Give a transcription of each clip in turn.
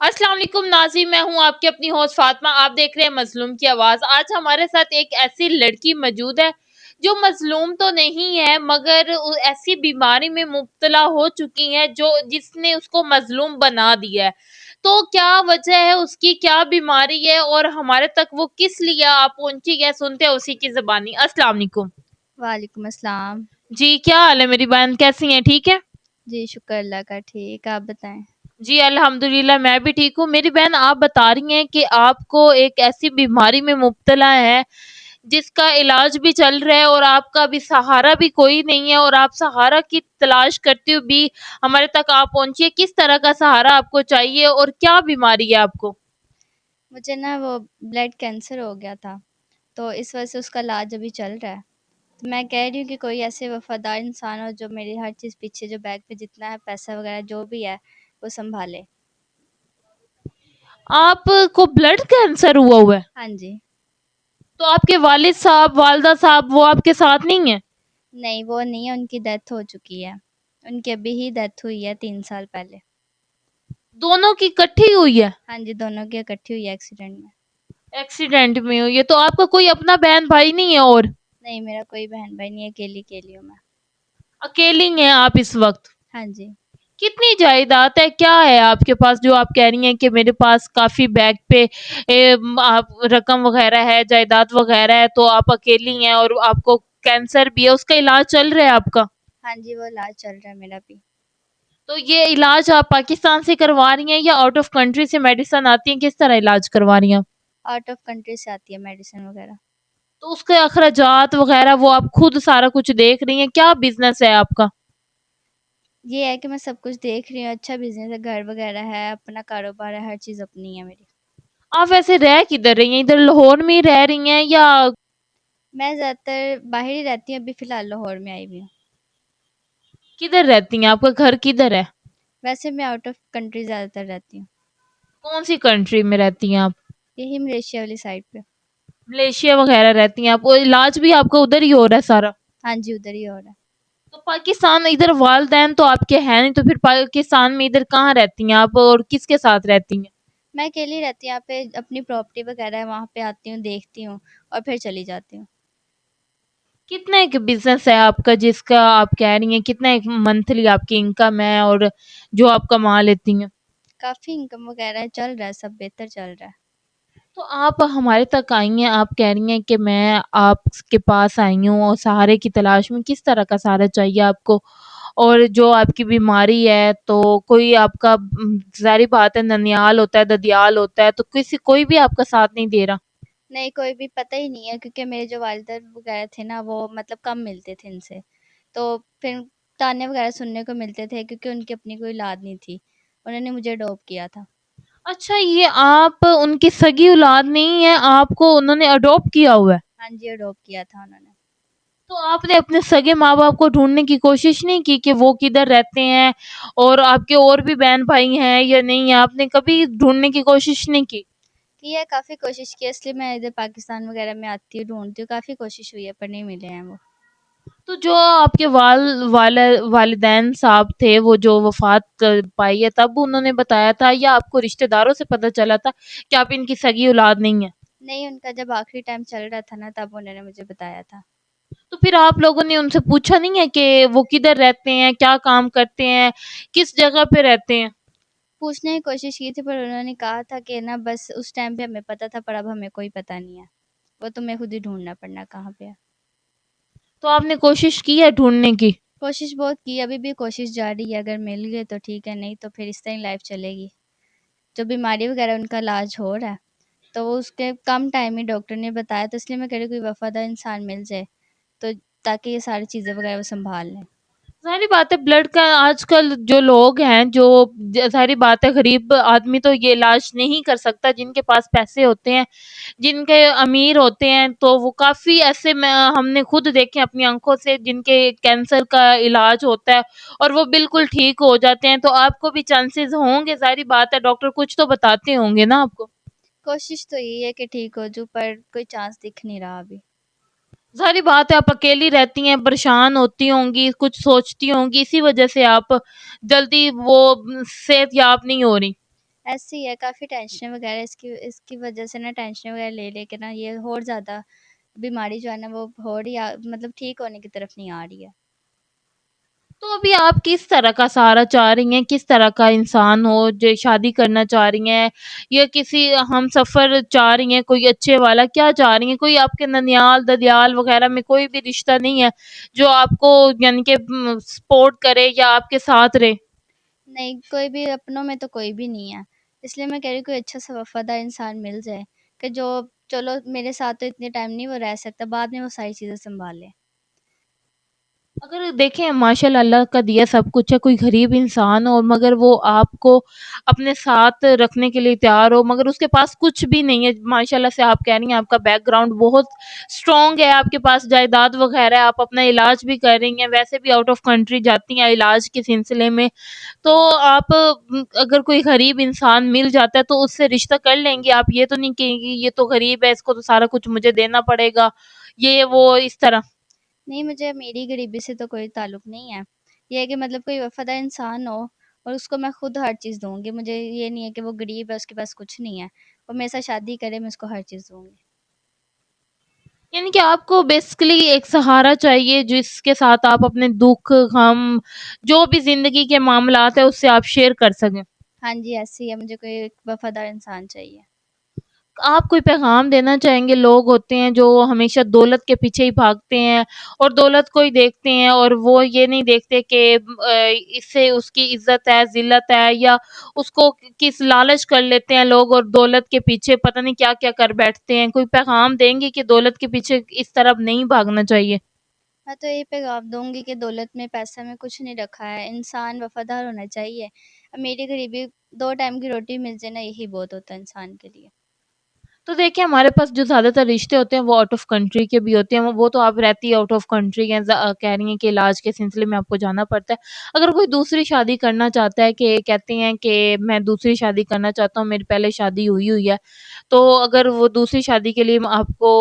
अस्सलाम वालेकुम नाज़रीन, मैं हूँ आपकी अपनी होस्ट फातिमा। आप देख रहे हैं मज़लूम की आवाज़। आज हमारे साथ एक ऐसी लड़की मौजूद है जो मज़लूम तो नहीं है मगर ऐसी बीमारी में मुब्तला हो चुकी है जो जिसने उसको मज़लूम बना दिया है। तो क्या वजह है उसकी, क्या बीमारी है और हमारे तक वो किस लिए आ पहुंची है, सुनते हैं उसी की ज़बानी। अस्सलाम वालेकुम। वालेकुम अस्सलाम। जी, क्या हाल है मेरी बहन, कैसी हैं, ठीक है? जी शुक्र अल्लाह का, ठीक आप बताएं। जी, अल्हम्दुलिल्लाह मैं भी ठीक हूँ। मेरी बहन, आप बता रही हैं कि आपको एक ऐसी बीमारी में मुब्तला हैं, जिसका इलाज भी चल रहा है और आपका अभी सहारा भी कोई नहीं है और आप सहारा की तलाश करते हुए भी हमारे तक आप पहुँची हैं। किस तरह का सहारा आपको चाहिए और क्या बीमारी है आपको? मुझे ना वो ब्लड कैंसर हो गया था, तो इस वजह से उसका इलाज अभी चल रहा है। तो मैं कह रही हूँ कि कोई ऐसे वफ़ादार इंसान हो जो मेरी हर चीज़ पीछे जो बैग पे जितना है पैसा वगैरह जो भी है वो सँभाले। आपको ब्लड कैंसर हुआ है? हाँ जी। तो आपके वालिद साहब, वालिदा साहब वो आपके साथ नहीं हैं? नहीं, वो नहीं है, उनकी डेथ हो चुकी है। उनकी अभी ही डेथ हुई है 3 साल पहले। दोनों की इकट्ठी हुई है? हाँ जी, दोनों की इकट्ठी हुई है एक्सीडेंट में। एक्सीडेंट में हुई है? तो आपका कोई अपना बहन-भाई नहीं है और? नहीं, मेरा कोई बहन-भाई नहीं है, अकेली-अकेली हूँ मैं। अकेली हैं आप इस वक़्त? हाँ जी। कितनी जायदाद है, क्या है आपके पास जो आप कह रही हैं कि मेरे पास काफ़ी बैग पे आप रकम वग़ैरह है, जायदाद वग़ैरह है, तो आप अकेली हैं और आपको कैंसर भी है, उसका इलाज चल रहा है आपका? हाँ जी, वो इलाज चल रहा है मेरा भी। तो ये इलाज आप पाकिस्तान से करवा रही हैं या आउट ऑफ कंट्री से मेडिसिन आती है, किस तरह इलाज करवा रही हैं आप? आउट ऑफ कंट्री से आती है मेडिसिन वगैरह। तो उसके अखराजात वग़ैरह वो आप खुद सारा कुछ देख रही हैं, क्या बिज़नेस है आपका? ये है कि मैं सब कुछ देख रही हूँ, अच्छा बिज़नेस है, घर वगैरह है, अपना कारोबार है, हर चीज़ अपनी है मेरी। आप वैसे रह किधर रही हैं? इधर लाहौर में ही रह रही हैं या मैं ज़्यादातर बाहर ही रहती हूँ, अभी फ़िलहाल लाहौर में आई हुई हूँ। किधर रहती हैं? आपका घर किधर है? वैसे मैं आउट ऑफ कंट्री ज़्यादातर रहती हूँ, कौन-सी कंट्री में रहती हैं आप? यही मलेशिया वाली साइड पे। मलेशिया वगैरह रहती हैं आप, और इलाज भी आपका उधर ही हो रहा है सारा? हाँ जी, उधर ही हो रहा है। तो पाकिस्तान इधर वालिदैन तो आपके हैं नहीं, तो फिर पाकिस्तान में इधर कहाँ रहती हैं आप और किसके साथ रहती हैं? मैं अकेली रहती हूँ यहाँ पे, अपनी प्रॉपर्टी वगैरह है, वहाँ पे आती हूँ, देखती हूँ और फिर चली जाती हूँ। कितने का बिज़नेस है आपका जिसका आप कह रही हैं, कितना एक मंथली आपकी इनकम है और जो आप कमा लेती हैं? काफ़ी इनकम वगैरह है, चल रहा है, सब बेहतर चल रहा है। तो आप हमारे तक आई हैं, आप कह रही हैं कि मैं आपके पास आई हूँ और सहारे की तलाश में, किस तरह का सहारा चाहिए आपको? और जो आपकी बीमारी है तो कोई आपका ज़ाहिर-सी बात है ननिहाल होता है, ददियाल होता है, तो किसी कोई भी आपका साथ नहीं दे रहा। नहीं, कोई भी पता ही नहीं है क्योंकि मेरे जो वालिदा वगैरह थे ना, वो मतलब कम मिलते थे इनसे। तो फिर ताने वगैरह सुनने को मिलते थे क्योंकि उनकी अपनी कोई औलाद नहीं थी। उन्होंने मुझे अडॉप्ट किया था। अच्छा, ये आप उनकी सगी औलाद नहीं है, आपको उन्होंने अडॉप्ट किया हुआ है। हाँ जी, अडॉप्ट किया था उन्होंने। तो आपने अपने सगे माँ-बाप को ढूँढने की कोशिश नहीं की कि वो किधर रहते हैं और आपके और भी बहन-भाई हैं या नहीं? आपने कभी ढूँढने की कोशिश नहीं की? की है, काफ़ी कोशिश की है, इसलिए मैं इधर पाकिस्तान वगैरह में आती हूँ, ढूँढती हूँ, काफ़ी कोशिश हुई है पर नहीं मिले हैं वो। तो जो आपके वालिदैन साहब थे, वो जो वफ़ात कर पाई है, तब उन्होंने बताया था या आपको रिश्तेदारों से पता चला था कि आप इनकी सगी औलाद नहीं है? नहीं, उनका जब आखिरी टाइम चल रहा था ना, तब उन्होंने मुझे बताया था। तो फिर आप लोगों ने उनसे पूछा नहीं है कि वो किधर रहते हैं, क्या काम करते हैं, किस जगह पे रहते हैं? पूछने की कोशिश की थी पर उन्होंने कहा था कि ना बस उस टाइम पे हमें पता था पर अब हमें कोई पता नहीं है। वो तुम्हें खुद ही ढूँढना पड़ना कहाँ पे है। तो आपने कोशिश की है ढूँढने की? कोशिश बहुत की, अभी भी कोशिश जारी है, अगर मिल गए तो ठीक है, नहीं तो फिर इस तरह ही लाइफ चलेगी। जो बीमारी वगैरह उनका इलाज हो रहा है, तो वो उसके कम टाइम ही डॉक्टर ने बताया, तो इसलिए मैं कह रही हूँ कोई वफ़ादार इंसान मिल जाए, तो ताकि ये सारी चीज़ें वगैरह वो सँभाल लें। ज़ाहिर-सी बात है, ब्लड का आजकल जो लोग हैं, जो ज़ाहिर-सी बात है गरीब आदमी तो ये इलाज नहीं कर सकता, जिनके पास पैसे होते हैं, जिनके अमीर होते हैं, तो वो काफ़ी ऐसे में हमने खुद देखे अपनी आँखों से जिनके कैंसर का इलाज होता है और वो बिल्कुल ठीक हो जाते हैं, तो आपको भी चांसेज़ होंगे, ज़ाहिर-सी बात है, डॉक्टर कुछ तो बताते होंगे ना आपको? कोशिश तो यही है कि ठीक हो जाऊँ, पर कोई चांस दिख नहीं रहा अभी। ज़ाहिर-सी बात है, आप अकेली रहती हैं, परेशान होती होंगी, कुछ सोचती होंगी, इसी वजह से आप जल्दी वो सेहतयाब नहीं हो रही। ऐसे ही है, काफ़ी टेंशन वगैरह इसकी इसकी वजह से ना, टेंशन वगैरह ले लेके ना ये और ज़्यादा बीमारी जो है ना वो हो रही है, मतलब ठीक होने की तरफ नहीं आ रही है। तो अभी आप किस तरह का सहारा चाह रही हैं? किस तरह का इंसान हो जो शादी करना चाह रही हैं या किसी हमसफ़र चाह रही हैं कोई अच्छे वाला, क्या चाह रही हैं? कोई आपके ननिहाल-ददियाल वग़ैरह में कोई भी रिश्ता नहीं है जो आपको यानी कि सपोर्ट करे या आपके साथ रहे? नहीं, कोई भी अपनों में तो कोई भी नहीं है। इसलिए मैं कह रही हूँ कोई अच्छा सा वफ़ादार इंसान मिल जाए, कि जो चलो मेरे साथ तो इतने टाइम नहीं वो रह सकता, बाद में वो सारी चीज़ें सँभाल ले। अगर देखें माशाल्लाह अल्लाह का दिया सब कुछ है, कोई गरीब इंसान हो मगर वो आपको अपने साथ रखने के लिए तैयार हो मगर उसके पास कुछ भी नहीं है, माशाल्लाह से आप कह रही हैं आपका बैकग्राउंड बहुत स्ट्रॉन्ग है, आपके पास जायदाद वगैरह है, आप अपना इलाज भी कर रही हैं, वैसे भी आउट ऑफ कंट्री जाती हैं इलाज के सिलसिले में। तो आप अगर कोई गरीब इंसान मिल जाता है तो उससे रिश्ता कर लेंगी आप, ये तो नहीं कहेंगी ये तो गरीब है इसको तो सारा कुछ मुझे देना पड़ेगा, ये वो इस तरह? नहीं, मुझे अमीरी-गरीबी से तो कोई ताल्लुक नहीं है। ये है कि मतलब कोई वफ़ादार इंसान हो और उसको मैं खुद हर चीज़ दूँगी। मुझे ये नहीं है कि वो गरीब है, उसके पास कुछ नहीं है। वो मेरे साथ शादी करे, मैं उसको हर चीज़ दूँगी। यानी कि आपको बेसिकली एक सहारा चाहिए जिसके साथ आप अपने दुख, गम, जो भी ज़िंदगी के मामलात हैं उससे आप शेयर कर सकें। हाँ जी, ऐसे ही है, मुझे कोई एक वफ़ादार इंसान चाहिए। आप कोई पैगाम देना चाहेंगे? लोग होते हैं जो हमेशा दौलत के पीछे ही भागते हैं और दौलत को ही देखते हैं और वो ये नहीं देखते कि इससे उसकी इज़्ज़त है, ज़िल्लत है या उसको किस लालच कर लेते हैं लोग और दौलत के पीछे पता नहीं क्या-क्या कर बैठते हैं। कोई पैगाम देंगे कि दौलत के पीछे इस तरफ नहीं भागना चाहिए? मैं तो यही पैगाम दूँगी कि दौलत में, पैसा में कुछ नहीं रखा है। इंसान वफ़ादार होना चाहिए। अमीरी-गरीबी 2 टाइम की रोटी मिल जाए ना, यही बहुत होता है इंसान के लिए। तो देखिए हमारे पास जो ज़्यादातर रिश्ते होते हैं वो आउट ऑफ कंट्री के भी होते हैं, वो तो आप रहती आउट ऑफ कंट्री हैं, कह रही हैं कि इलाज के सिलसिले में आपको जाना पड़ता है। अगर कोई दूसरी शादी करना चाहता है कि कहते हैं कि मैं दूसरी शादी करना चाहता हूँ, मेरी पहले शादी हुई हुई है, तो अगर वो दूसरी शादी के लिए आपको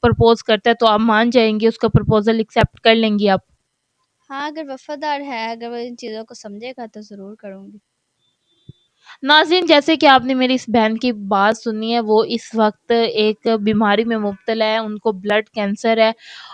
प्रपोज़ करता है तो आप मान जाएँगी, उसका प्रपोज़ल एक्सेप्ट कर लेंगी आप? हाँ, अगर वफ़ादार है, अगर वो इन चीज़ों को समझेगा तो ज़रूर करूँगी। नाज़रीन जैसे कि आपने मेरी इस बहन की बात सुनी है, वो इस वक़्त एक बीमारी में मुब्तला है, उनको ब्लड कैंसर है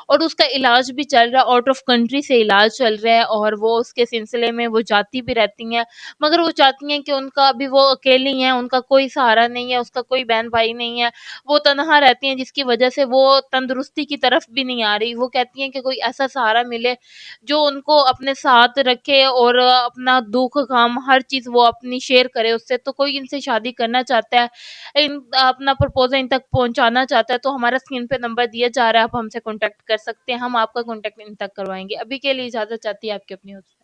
और उसका इलाज भी चल रहा है, आउट ऑफ कंट्री से इलाज चल रहा है और वो उसके सिलसिले में वो जाती भी रहती हैं। मगर वो चाहती हैं कि उनका अभी वो अकेली हैं, उनका कोई सहारा नहीं है, उसका कोई बहन-भाई नहीं है, वो तन्हा रहती हैं जिसकी वजह से वो तंदुरुस्ती की तरफ भी नहीं आ रही। वो कहती हैं कि कोई ऐसा सहारा मिले जो उनको अपने साथ रखे और अपना दुःख, गम हर चीज़ वो अपनी शेयर करे उससे। तो कोई इनसे शादी करना चाहता है, इन अपना प्रपोज़ल इन तक पहुँचाना चाहता है तो हमारा स्क्रीन पे नंबर दिया जा रहा है, आप हमसे कॉन्टैक्ट कर सकते हैं। हम आपका कॉन्टैक्ट इन तक करवाएँगे। अभी के लिए इजाज़त चाहती है आपकी अपनी ओर से।